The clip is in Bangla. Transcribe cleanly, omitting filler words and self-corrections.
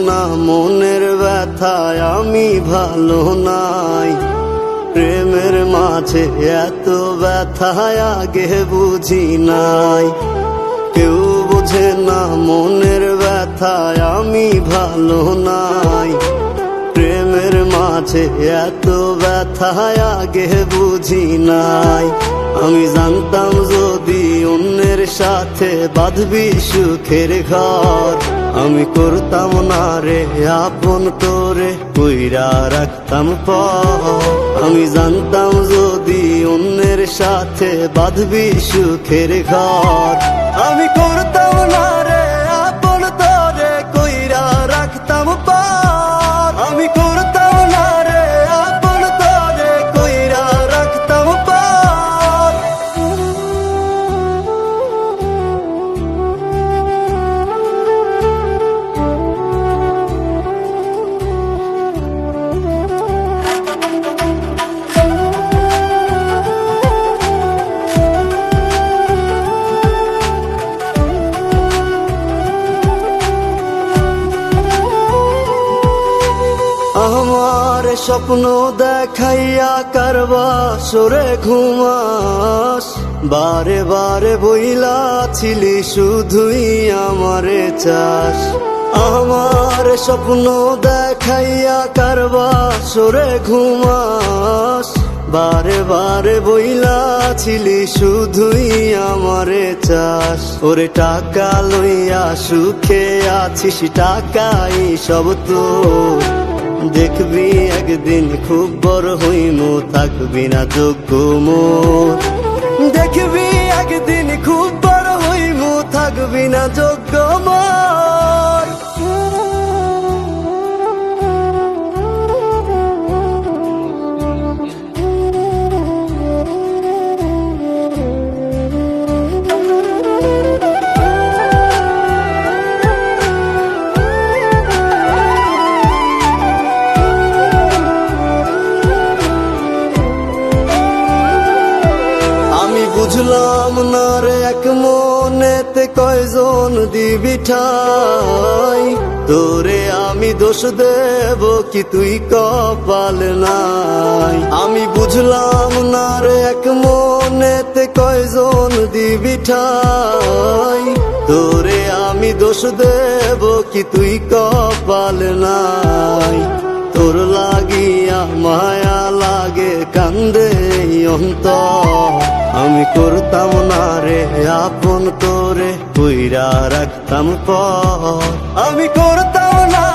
না মনের ব্যথায় আমি ভালো নাই। প্রেমের মাঝে এত ব্যথায় আগে বুঝি নাই। কেউ বোঝে না মনের ব্যথায় আমি ভালো নাই। প্রেমের মাঝে এত ব্যথায় আগে বুঝি নাই। আমি জানতাম যদি অন্যের সাথে বাঁধবি সুখের ঘর, আমি করতাম না রে আপন তোরে কইরা রাখতাম পর। আমি জানতাম যদি অন্যের সাথে বাঁধবি সুখের ঘর, আমি করতাম না রে আপন তোরে কইরা রাখতাম পর। আমি করতাম না রে আপন তোরে কইরা রাখতাম পর। আমার স্বপ্ন দেখাইয়া কারবা সরে ঘুমাস, বারে বারে বইলা ছিলি শুধুই আমারে চাস। আমার স্বপ্ন দেখাইয়া কারবা সরে ঘুমাস, বারে বারে বইলা ছিলি শুধুই আমারে চাস। ওরে টাকা লইয়া সুখে আছিস, টাকাই সব তোর। দেখবি একদিন খুব বড় হইমু, থাকবি না যোগ্য মোর। দেখবি একদিন খুব বড় হইমু, থাকবি না যোগ্য মোর। বুঝলাম না রে এক মনেতে কয়জন দিবি ঠাই, তোরে আমি দোষ দেব কি তুই কপাল নাই। আমি বুঝলাম না রে এক মনেতে কয়জন দিবি ঠাই, তোরে আমি দোষ দেব কি তুই কপাল নাই। তোর লাগিয়া মায়া লাগে কান্দে অন্তর, আমি করতাম না রে আপন তোরে কইরা রাখতাম পর। আমি করতাম না